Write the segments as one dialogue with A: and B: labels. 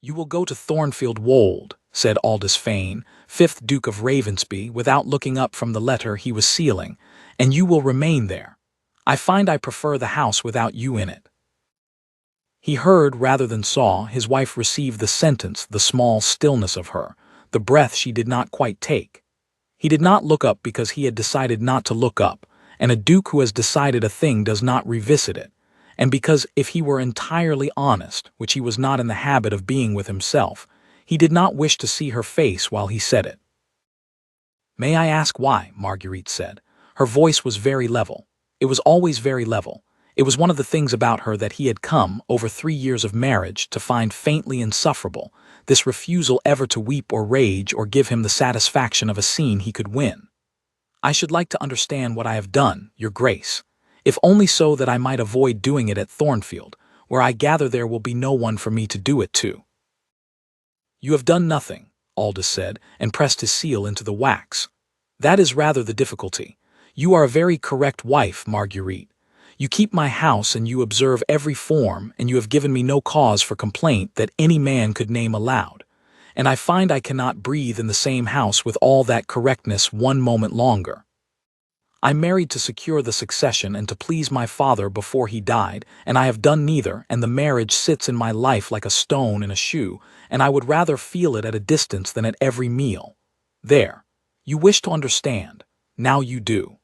A: "You will go to Thornfield Wold," said Aldous Fane, 5th Duke of Ravensby, without looking up from the letter he was sealing, "and you will remain there. I find I prefer the house without you in it." He heard, rather than saw, his wife receive the sentence, the small stillness of her, the breath she did not quite take. He did not look up because he had decided not to look up, and a duke who has decided a thing does not revisit it, and because if he were entirely honest, which he was not in the habit of being with himself, he did not wish to see her face while he said it. "May I ask why?" Marguerite said. Her voice was very level. It was always very level. It was one of the things about her that he had come, over 3 years of marriage, to find faintly insufferable, this refusal ever to weep or rage or give him the satisfaction of a scene he could win. "I should like to understand what I have done, your grace, if only so that I might avoid doing it at Thornfield, where I gather there will be no one for me to do it to." "You have done nothing," Aldous said, and pressed his seal into the wax. "That is rather the difficulty. You are a very correct wife, Marguerite. You keep my house and you observe every form, and you have given me no cause for complaint that any man could name aloud. And I find I cannot breathe in the same house with all that correctness one moment longer. I married to secure the succession and to please my father before he died, and I have done neither, and the marriage sits in my life like a stone in a shoe, and I would rather feel it at a distance than at every meal. There. You wish to understand. Now you do."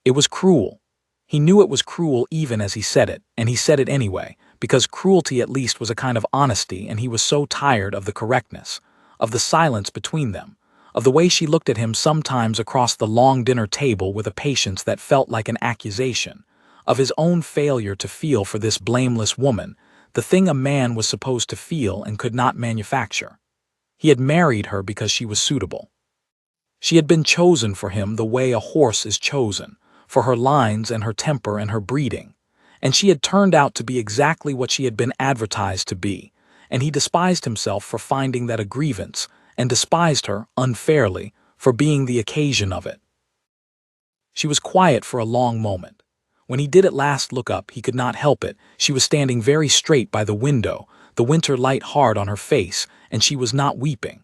A: It was cruel. He knew it was cruel even as he said it, and he said it anyway, because cruelty at least was a kind of honesty, and he was so tired of the correctness, of the silence between them, of the way she looked at him sometimes across the long dinner table with a patience that felt like an accusation, of his own failure to feel for this blameless woman, the thing a man was supposed to feel and could not manufacture. He had married her because she was suitable. She had been chosen for him the way a horse is chosen, for her lines and her temper and her breeding, and she had turned out to be exactly what she had been advertised to be, and he despised himself for finding that a grievance, and despised her, unfairly, for being the occasion of it. She was quiet for a long moment. When he did at last look up, he could not help it. She was standing very straight by the window, the winter light hard on her face, and she was not weeping.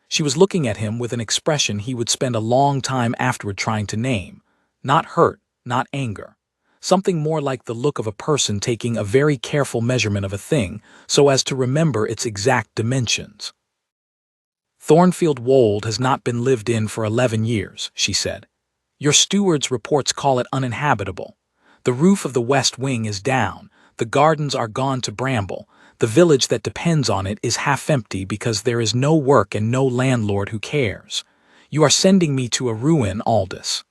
A: She was looking at him with an expression he would spend a long time afterward trying to name. Not hurt, not anger. Something more like the look of a person taking a very careful measurement of a thing so as to remember its exact dimensions. "Thornfield Wold has not been lived in for 11 years, she said. "Your steward's reports call it uninhabitable. The roof of the west wing is down, the gardens are gone to bramble, the village that depends on it is half empty because there is no work and no landlord who cares. You are sending me to a ruin, Aldous."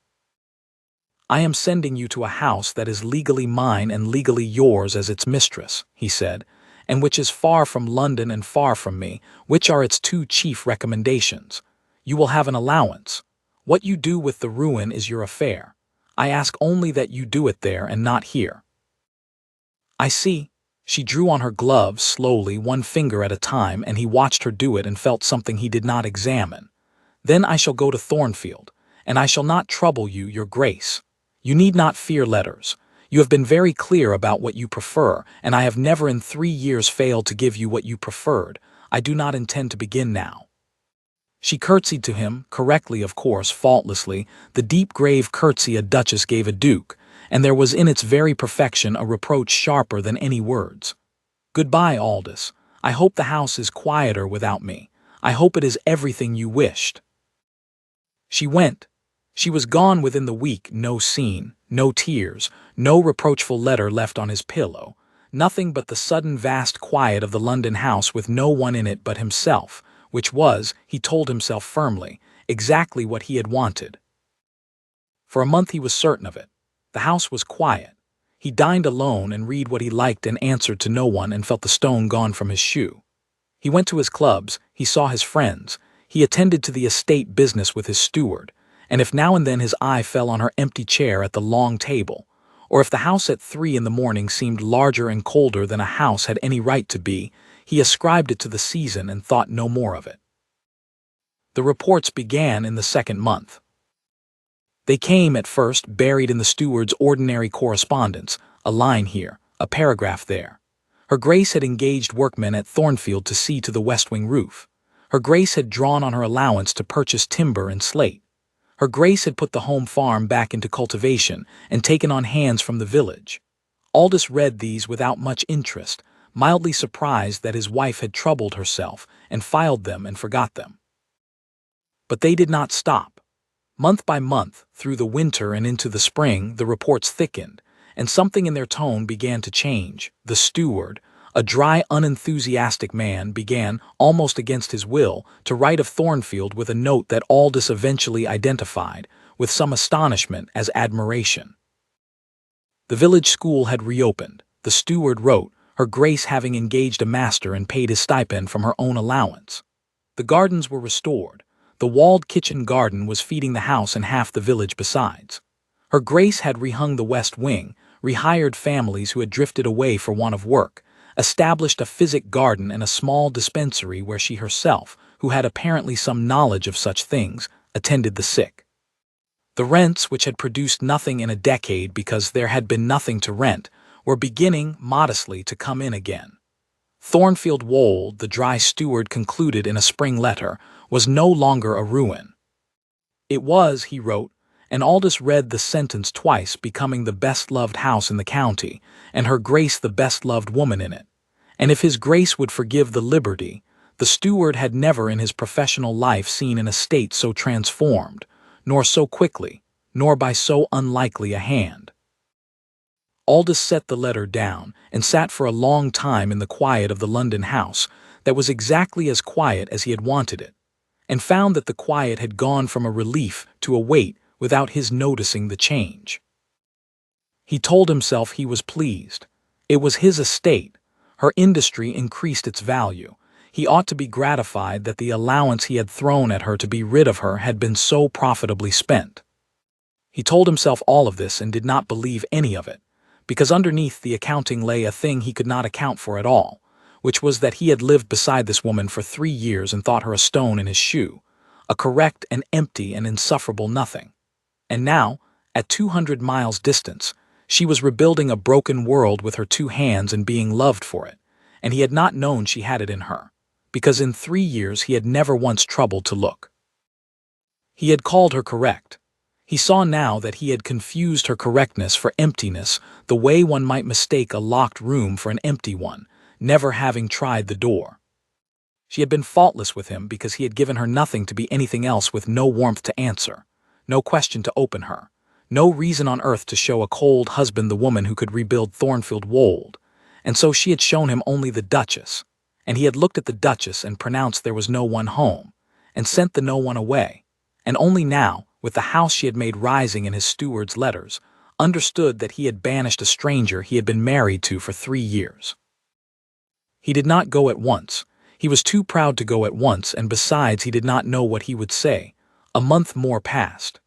A: "I am sending you to a house that is legally mine and legally yours as its mistress," he said, "and which is far from London and far from me, which are its 2 chief recommendations. You will have an allowance. What you do with the ruin is your affair. I ask only that you do it there and not here." "I see." She drew on her gloves slowly, one finger at a time, and he watched her do it and felt something he did not examine. "Then I shall go to Thornfield, and I shall not trouble you, your grace. You need not fear letters. You have been very clear about what you prefer, and I have never in 3 years failed to give you what you preferred. I do not intend to begin now." She curtsied to him, correctly of course, faultlessly, the deep grave curtsy a duchess gave a duke, and there was in its very perfection a reproach sharper than any words. "Goodbye, Aldous. I hope the house is quieter without me. I hope it is everything you wished." She went. She was gone within the week, no scene, no tears, no reproachful letter left on his pillow, nothing but the sudden vast quiet of the London house with no one in it but himself, which was, he told himself firmly, exactly what he had wanted. For a month he was certain of it. The house was quiet. He dined alone and read what he liked and answered to no one and felt the stone gone from his shoe. He went to his clubs, he saw his friends, he attended to the estate business with his steward, and if now and then his eye fell on her empty chair at the long table, or if the house at 3 in the morning seemed larger and colder than a house had any right to be, he ascribed it to the season and thought no more of it. The reports began in the 2nd month. They came at first buried in the steward's ordinary correspondence, a line here, a paragraph there. Her Grace had engaged workmen at Thornfield to see to the west wing roof. Her Grace had drawn on her allowance to purchase timber and slate. Her Grace had put the home farm back into cultivation and taken on hands from the village. Aldous read these without much interest, mildly surprised that his wife had troubled herself and filed them and forgot them. But they did not stop. Month by month, through the winter and into the spring, the reports thickened, and something in their tone began to change. The steward, a dry, unenthusiastic man, began, almost against his will, to write of Thornfield with a note that Aldous eventually identified, with some astonishment, as admiration. The village school had reopened. The steward wrote, Her Grace having engaged a master and paid his stipend from her own allowance. The gardens were restored. The walled kitchen garden was feeding the house and half the village besides. Her Grace had rehung the west wing, rehired families who had drifted away for want of work, established a physic garden and a small dispensary where she herself, who had apparently some knowledge of such things, attended the sick. The rents, which had produced nothing in a decade because there had been nothing to rent, were beginning, modestly, to come in again. Thornfield Wold, the dry steward concluded in a spring letter, was no longer a ruin. It was, he wrote, and Aldous read the sentence twice, becoming the best-loved house in the county, and Her Grace the best-loved woman in it. And if His Grace would forgive the liberty, the steward had never in his professional life seen an estate so transformed, nor so quickly, nor by so unlikely a hand. Aldous set the letter down and sat for a long time in the quiet of the London house that was exactly as quiet as he had wanted it, and found that the quiet had gone from a relief to a weight without his noticing the change. He told himself he was pleased. It was his estate. Her industry increased its value. He ought to be gratified that the allowance he had thrown at her to be rid of her had been so profitably spent. He told himself all of this and did not believe any of it, because underneath the accounting lay a thing he could not account for at all, which was that he had lived beside this woman for 3 years and thought her a stone in his shoe, a correct and empty and insufferable nothing. And now, at 200 miles distance, she was rebuilding a broken world with her 2 hands and being loved for it, and he had not known she had it in her, because in 3 years he had never once troubled to look. He had called her correct. He saw now that he had confused her correctness for emptiness, the way one might mistake a locked room for an empty one, never having tried the door. She had been faultless with him because he had given her nothing to be anything else, with no warmth to answer, no question to open her, no reason on earth to show a cold husband the woman who could rebuild Thornfield Wold, and so she had shown him only the Duchess, and he had looked at the Duchess and pronounced there was no one home, and sent the no one away, and only now, with the house she had made rising in his steward's letters, understood that he had banished a stranger he had been married to for 3 years. He did not go at once. He was too proud to go at once, and besides he did not know what he would say. A month more passed.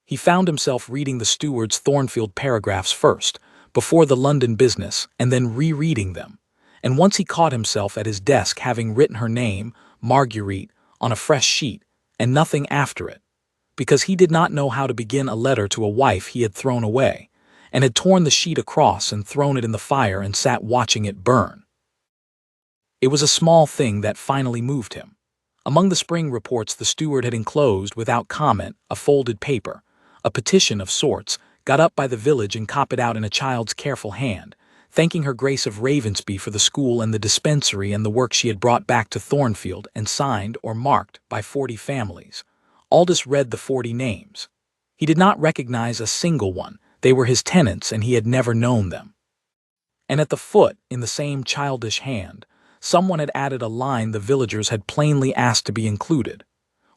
A: He found himself reading the steward's Thornfield paragraphs first, before the London business, and then rereading them. And once he caught himself at his desk having written her name, Marguerite, on a fresh sheet, and nothing after it, because he did not know how to begin a letter to a wife he had thrown away, and had torn the sheet across and thrown it in the fire and sat watching it burn. It was a small thing that finally moved him. Among the spring reports the steward had enclosed, without comment, a folded paper, a petition of sorts, got up by the village and copied out in a child's careful hand, thanking Her Grace of Ravensby for the school and the dispensary and the work she had brought back to Thornfield, and signed or marked by 40 families. Aldous read the 40 names. He did not recognize a single one. They were his tenants, and he had never known them. And at the foot, in the same childish hand, someone had added a line the villagers had plainly asked to be included.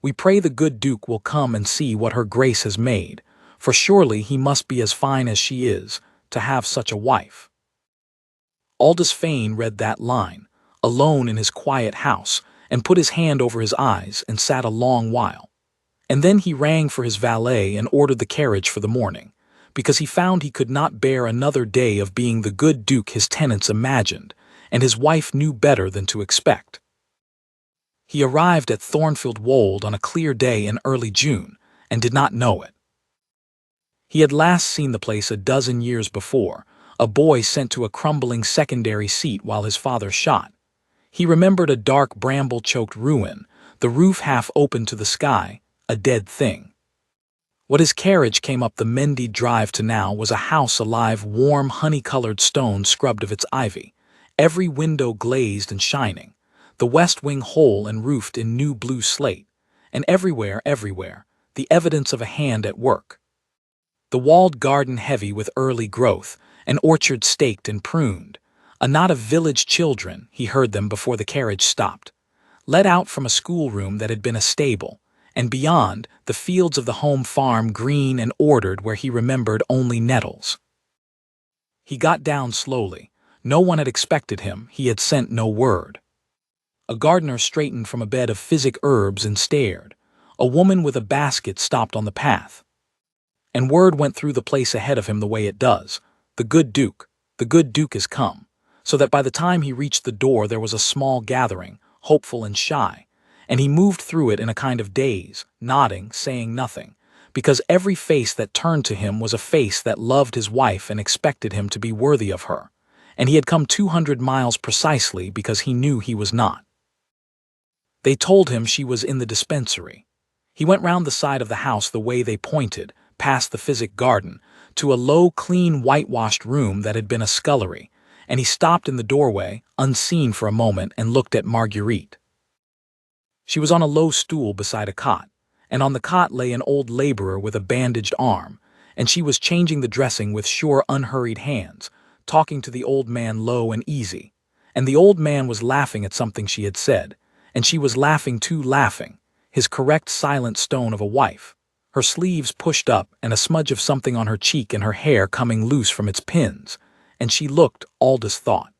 A: We pray the good Duke will come and see what Her Grace has made, for surely he must be as fine as she is, to have such a wife. Aldous fain read that line, alone in his quiet house, and put his hand over his eyes and sat a long while. And then he rang for his valet and ordered the carriage for the morning, because he found he could not bear another day of being the good Duke his tenants imagined, and his wife knew better than to expect. He arrived at Thornfield Wold on a clear day in early June, and did not know it. He had last seen the place a dozen years before, a boy sent to a crumbling secondary seat while his father shot. He remembered a dark bramble-choked ruin, the roof half open to the sky, a dead thing. What his carriage came up the Mendy drive to now was a house alive, warm, honey-colored stone scrubbed of its ivy, every window glazed and shining, the west wing whole and roofed in new blue slate, and everywhere, the evidence of a hand at work. The walled garden heavy with early growth, an orchard staked and pruned, a knot of village children, he heard them before the carriage stopped, let out from a schoolroom that had been a stable, and beyond, the fields of the home farm green and ordered where he remembered only nettles. He got down slowly. No one had expected him, he had sent no word. A gardener straightened from a bed of physic herbs and stared. A woman with a basket stopped on the path. And word went through the place ahead of him the way it does. The good Duke has come. So that by the time he reached the door there was a small gathering, hopeful and shy, and he moved through it in a kind of daze, nodding, saying nothing, because every face that turned to him was a face that loved his wife and expected him to be worthy of her, and he had come 200 miles precisely because he knew he was not. They told him she was in the dispensary. He went round the side of the house the way they pointed, past the physic garden, to a low, clean, whitewashed room that had been a scullery, and he stopped in the doorway, unseen for a moment, and looked at Marguerite. She was on a low stool beside a cot, and on the cot lay an old laborer with a bandaged arm, and she was changing the dressing with sure, unhurried hands, talking to the old man low and easy, and the old man was laughing at something she had said, and she was laughing too, his correct silent stone of a wife, her sleeves pushed up and a smudge of something on her cheek and her hair coming loose from its pins, and she looked, Aldous thought,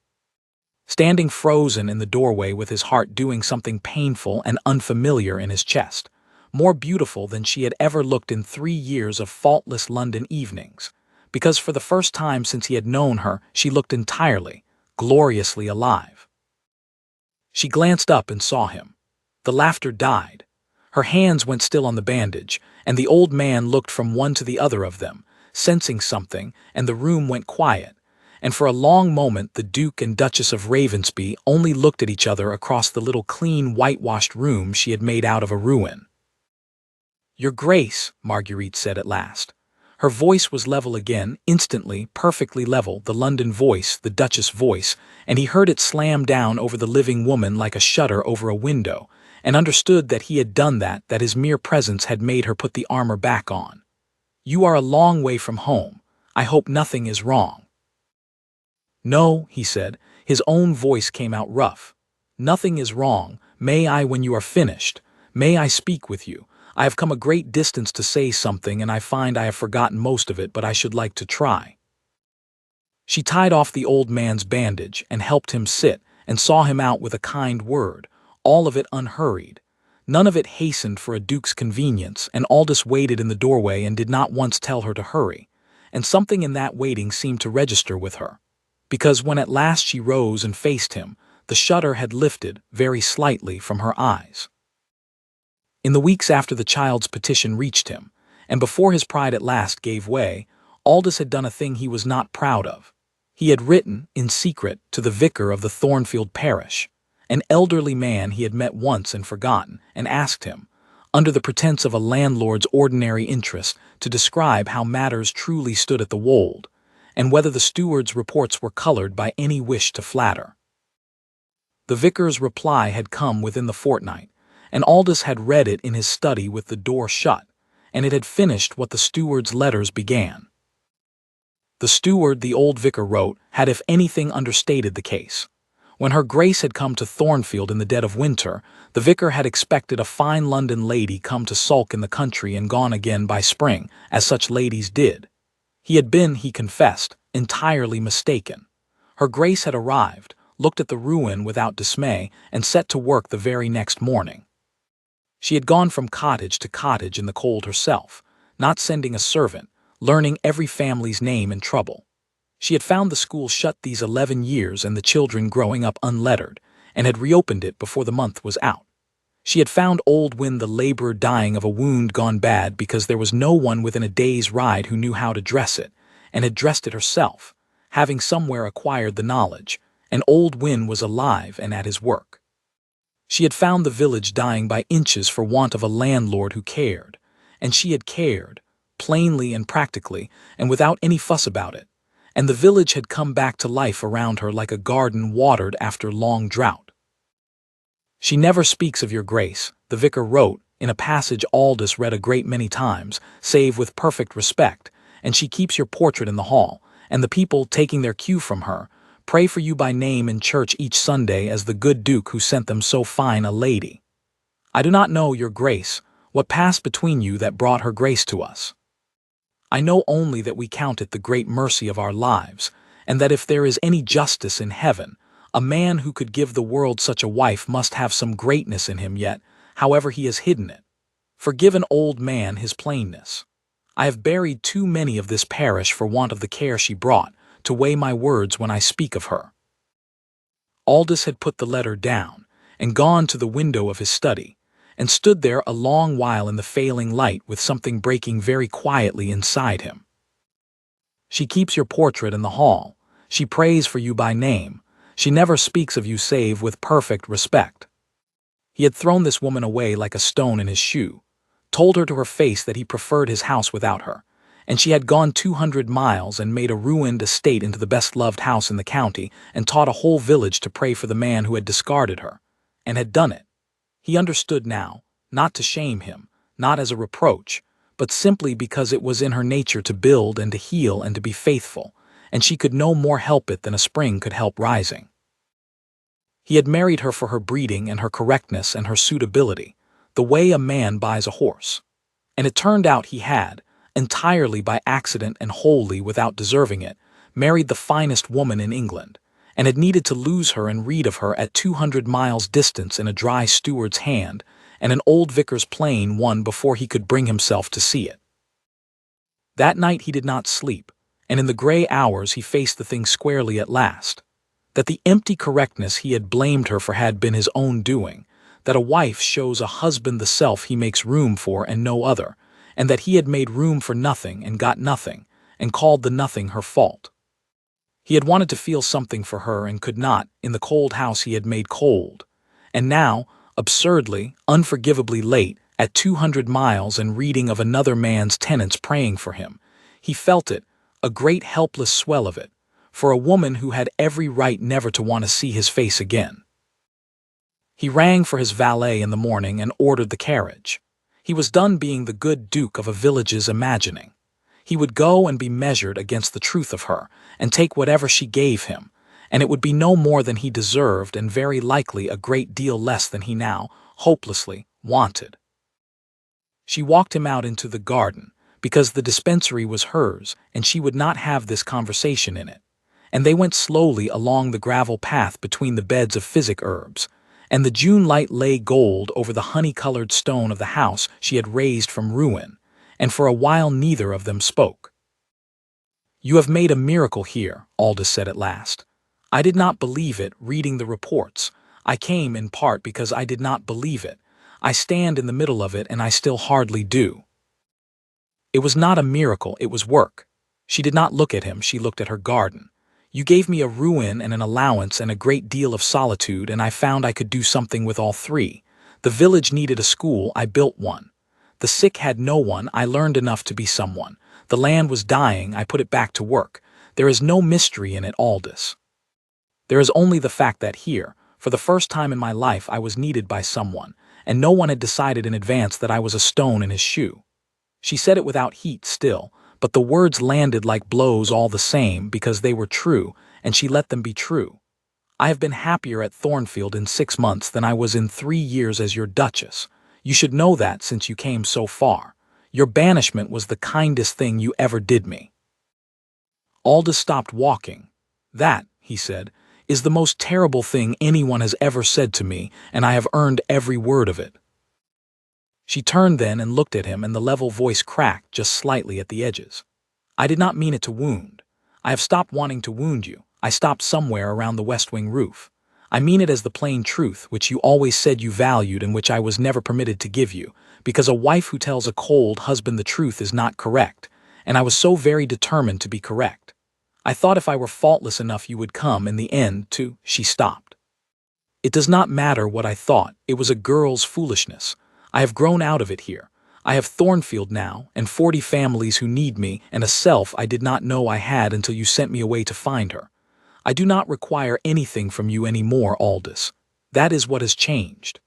A: standing frozen in the doorway with his heart doing something painful and unfamiliar in his chest, more beautiful than she had ever looked in 3 years of faultless London evenings, because for the first time since he had known her she looked entirely, gloriously alive. She glanced up and saw him. The laughter died. Her hands went still on the bandage, and the old man looked from one to the other of them, sensing something, and the room went quiet, and for a long moment the Duke and Duchess of Ravensby only looked at each other across the little clean whitewashed room she had made out of a ruin. "Your Grace," Marguerite said at last. Her voice was level again, instantly, perfectly level, the London voice, the Duchess voice, and he heard it slam down over the living woman like a shutter over a window, and understood that he had done that his mere presence had made her put the armor back on. "You are a long way from home. I hope nothing is wrong." "No," he said. His own voice came out rough. "Nothing is wrong. May I, when you are finished, may I speak with you? I have come a great distance to say something, and I find I have forgotten most of it, but I should like to try." She tied off the old man's bandage and helped him sit, and saw him out with a kind word, all of it unhurried. None of it hastened for a duke's convenience, and Aldous waited in the doorway and did not once tell her to hurry, and something in that waiting seemed to register with her, because when at last she rose and faced him, the shutter had lifted, very slightly, from her eyes. In the weeks after the child's petition reached him, and before his pride at last gave way, Aldous had done a thing he was not proud of. He had written, in secret, to the vicar of the Thornfield parish, an elderly man he had met once and forgotten, and asked him, under the pretense of a landlord's ordinary interest, to describe how matters truly stood at the Wold, and whether the steward's reports were colored by any wish to flatter. The vicar's reply had come within the fortnight, and Aldous had read it in his study with the door shut, and it had finished what the steward's letters began. The steward, the old vicar wrote, had if anything understated the case. When her Grace had come to Thornfield in the dead of winter, the vicar had expected a fine London lady come to sulk in the country and gone again by spring, as such ladies did. He had been, he confessed, entirely mistaken. Her Grace had arrived, looked at the ruin without dismay, and set to work the very next morning. She had gone from cottage to cottage in the cold herself, not sending a servant, learning every family's name and trouble. She had found the school shut these 11 years and the children growing up unlettered, and had reopened it before the month was out. She had found old Wynne the laborer dying of a wound gone bad because there was no one within a day's ride who knew how to dress it, and had dressed it herself, having somewhere acquired the knowledge, and old Win was alive and at his work. She had found the village dying by inches for want of a landlord who cared, and she had cared, plainly and practically, and without any fuss about it, and the village had come back to life around her like a garden watered after long drought. "She never speaks of your grace," the vicar wrote, in a passage Aldous read a great many times, "save with perfect respect, and she keeps your portrait in the hall, and the people, taking their cue from her, pray for you by name in church each Sunday as the good Duke who sent them so fine a lady. I do not know, your grace, what passed between you that brought her grace to us. I know only that we count it the great mercy of our lives, and that if there is any justice in heaven, a man who could give the world such a wife must have some greatness in him yet, however he has hidden it. Forgive an old man his plainness. I have buried too many of this parish for want of the care she brought, to weigh my words when I speak of her." Aldous had put the letter down, and gone to the window of his study, and stood there a long while in the failing light with something breaking very quietly inside him. "She keeps your portrait in the hall. She prays for you by name. She never speaks of you save with perfect respect." He had thrown this woman away like a stone in his shoe, told her to her face that he preferred his house without her, and she had gone 200 miles and made a ruined estate into the best-loved house in the county, and taught a whole village to pray for the man who had discarded her, and had done it. He understood now, not to shame him, not as a reproach, but simply because it was in her nature to build and to heal and to be faithful, and she could no more help it than a spring could help rising. He had married her for her breeding and her correctness and her suitability, the way a man buys a horse. And it turned out he had, entirely by accident and wholly without deserving it, married the finest woman in England, and had needed to lose her and read of her at 200 miles distance in a dry steward's hand and an old vicar's plain one before he could bring himself to see it. That night he did not sleep, and in the gray hours he faced the thing squarely at last, that the empty correctness he had blamed her for had been his own doing, that a wife shows a husband the self he makes room for and no other, and that he had made room for nothing and got nothing, and called the nothing her fault. He had wanted to feel something for her and could not, in the cold house he had made cold, and now, absurdly, unforgivably late, at 200 miles and reading of another man's tenants praying for him, he felt it, a great helpless swell of it, for a woman who had every right never to want to see his face again. He rang for his valet in the morning and ordered the carriage. He was done being the good Duke of a village's imagining. He would go and be measured against the truth of her, and take whatever she gave him, and it would be no more than he deserved and very likely a great deal less than he now, hopelessly, wanted. She walked him out into the garden, because the dispensary was hers and she would not have this conversation in it, and they went slowly along the gravel path between the beds of physic herbs, and the June light lay gold over the honey-colored stone of the house she had raised from ruin, and for a while neither of them spoke. "You have made a miracle here," Aldous said at last. "I did not believe it, reading the reports. I came, in part, because I did not believe it. I stand in the middle of it, and I still hardly do." It was not a miracle, it was work. She did not look at him, she looked at her garden. "You gave me a ruin and an allowance and a great deal of solitude, and I found I could do something with all three. The village needed a school, I built one. The sick had no one, I learned enough to be someone. The land was dying, I put it back to work. There is no mystery in it, Aldous. There is only the fact that here, for the first time in my life, I was needed by someone, and no one had decided in advance that I was a stone in his shoe." She said it without heat still, but the words landed like blows all the same because they were true, and she let them be true. "I have been happier at Thornfield in 6 months than I was in 3 years as your Duchess. You should know that since you came so far. Your banishment was the kindest thing you ever did me." Aldous stopped walking. "That," he said, "is the most terrible thing anyone has ever said to me, and I have earned every word of it." She turned then and looked at him, and the level voice cracked just slightly at the edges. "I did not mean it to wound. I have stopped wanting to wound you. I stopped somewhere around the West Wing roof. I mean it as the plain truth, which you always said you valued and which I was never permitted to give you, because a wife who tells a cold husband the truth is not correct, and I was so very determined to be correct. I thought if I were faultless enough you would come in the end to—" She stopped. It does not matter what I thought, it was a girl's foolishness. I have grown out of it here. I have Thornfield now, and 40 families who need me, and a self I did not know I had until you sent me away to find her. I do not require anything from you any more, Aldous. That is what has changed.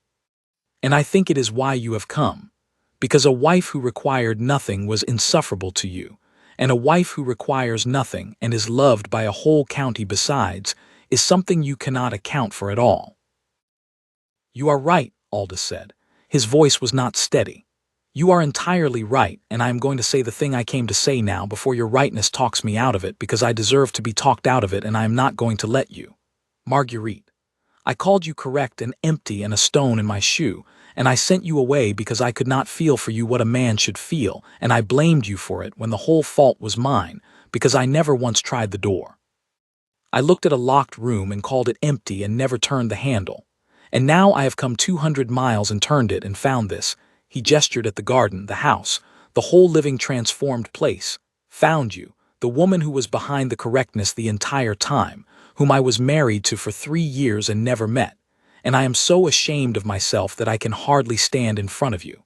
A: And I think it is why you have come. Because a wife who required nothing was insufferable to you, and a wife who requires nothing and is loved by a whole county besides is something you cannot account for at all. You are right, Aldous said. His voice was not steady. You are entirely right, and I am going to say the thing I came to say now before your rightness talks me out of it, because I deserve to be talked out of it, and I am not going to let you. Marguerite, I called you correct and empty and a stone in my shoe, and I sent you away because I could not feel for you what a man should feel, and I blamed you for it when the whole fault was mine, because I never once tried the door. I looked at a locked room and called it empty and never turned the handle. And now I have come 200 miles and turned it and found this. He gestured at the garden, the house, the whole living transformed place. Found you, the woman who was behind the correctness the entire time, whom I was married to for 3 years and never met. And I am so ashamed of myself that I can hardly stand in front of you.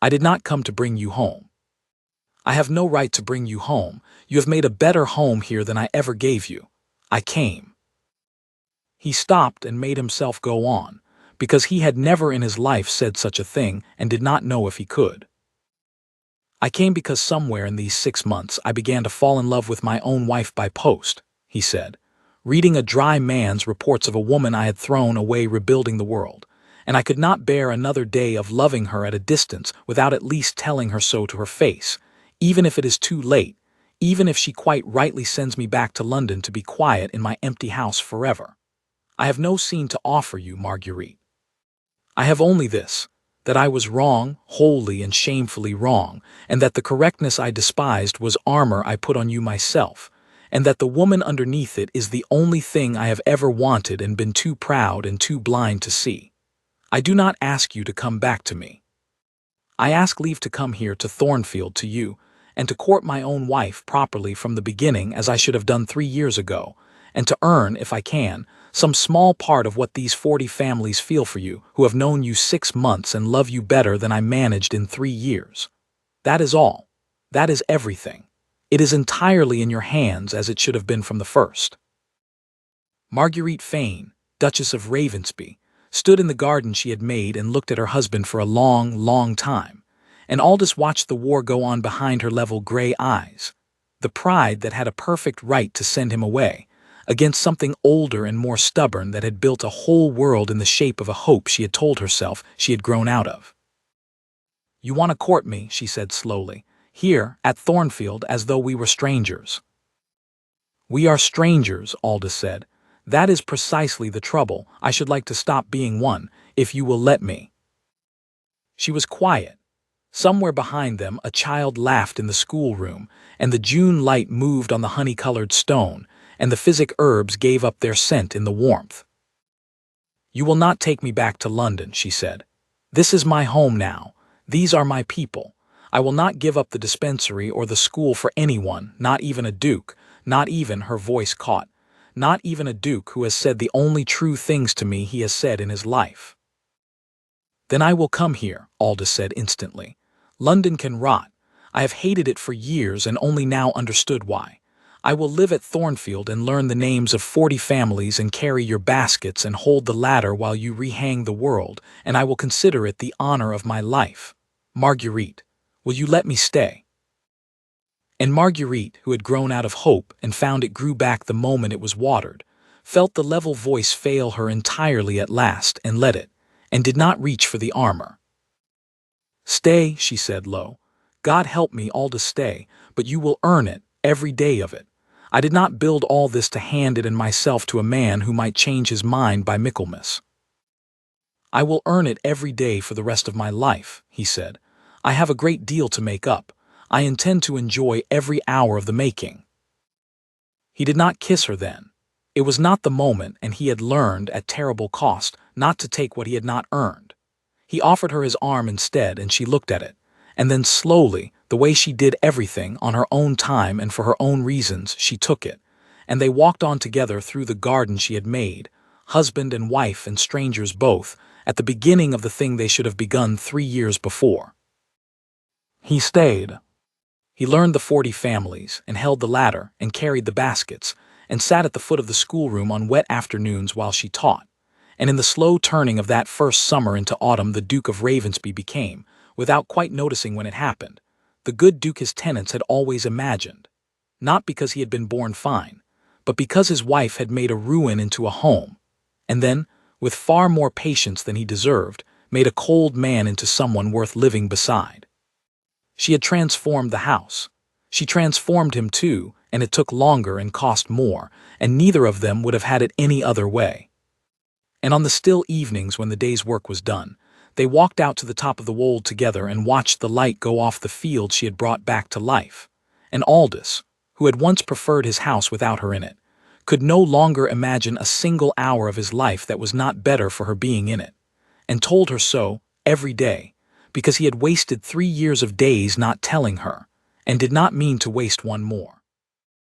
A: I did not come to bring you home. I have no right to bring you home. You have made a better home here than I ever gave you. I came. He stopped and made himself go on, because he had never in his life said such a thing and did not know if he could. I came because somewhere in these 6 months I began to fall in love with my own wife by post, he said, reading a dry man's reports of a woman I had thrown away rebuilding the world, and I could not bear another day of loving her at a distance without at least telling her so to her face, even if it is too late, even if she quite rightly sends me back to London to be quiet in my empty house forever. I have no scene to offer you, Marguerite. I have only this, that I was wrong, wholly and shamefully wrong, and that the correctness I despised was armor I put on you myself, and that the woman underneath it is the only thing I have ever wanted and been too proud and too blind to see. I do not ask you to come back to me. I ask leave to come here to Thornfield to you, and to court my own wife properly from the beginning as I should have done 3 years ago, and to earn, if I can, some small part of what these 40 families feel for you, who have known you 6 months and love you better than I managed in 3 years. That is all. That is everything. It is entirely in your hands as it should have been from the first. Marguerite Fane, Duchess of Ravensby, stood in the garden she had made and looked at her husband for a long, long time, and Aldous watched the war go on behind her level gray eyes. The pride that had a perfect right to send him away, against something older and more stubborn that had built a whole world in the shape of a hope she had told herself she had grown out of. You want to court me, she said slowly, here, at Thornfield, as though we were strangers. We are strangers, Aldous said. That is precisely the trouble. I should like to stop being one, if you will let me. She was quiet. Somewhere behind them a child laughed in the schoolroom, and the June light moved on the honey-colored stone, and the physic herbs gave up their scent in the warmth. You will not take me back to London, she said. This is my home now. These are my people. I will not give up the dispensary or the school for anyone, not even a duke, not even, her voice caught, not even a duke who has said the only true things to me he has said in his life. Then I will come here, Aldous said instantly. London can rot. I have hated it for years and only now understood why. I will live at Thornfield and learn the names of 40 families and carry your baskets and hold the ladder while you rehang the world, and I will consider it the honor of my life. Marguerite, will you let me stay? And Marguerite, who had grown out of hope and found it grew back the moment it was watered, felt the level voice fail her entirely at last and let it, and did not reach for the armor. Stay, she said low. God help me all to stay, but you will earn it, every day of it. I did not build all this to hand it and myself to a man who might change his mind by Michaelmas. I will earn it every day for the rest of my life, he said. I have a great deal to make up. I intend to enjoy every hour of the making. He did not kiss her then. It was not the moment, and he had learned, at terrible cost, not to take what he had not earned. He offered her his arm instead, and she looked at it, and then slowly, the way she did everything, on her own time and for her own reasons, she took it, and they walked on together through the garden she had made, husband and wife and strangers both, at the beginning of the thing they should have begun 3 years before. He stayed. He learned the 40 families, and held the ladder, and carried the baskets, and sat at the foot of the schoolroom on wet afternoons while she taught. And in the slow turning of that first summer into autumn the Duke of Ravensby became, without quite noticing when it happened, the good Duke his tenants had always imagined. Not because he had been born fine, but because his wife had made a ruin into a home, and then, with far more patience than he deserved, made a cold man into someone worth living beside. She had transformed the house. She transformed him too, and it took longer and cost more, and neither of them would have had it any other way. And on the still evenings when the day's work was done, they walked out to the top of the wold together and watched the light go off the field she had brought back to life. And Aldous, who had once preferred his house without her in it, could no longer imagine a single hour of his life that was not better for her being in it, and told her so every day, because he had wasted 3 years of days not telling her, and did not mean to waste one more.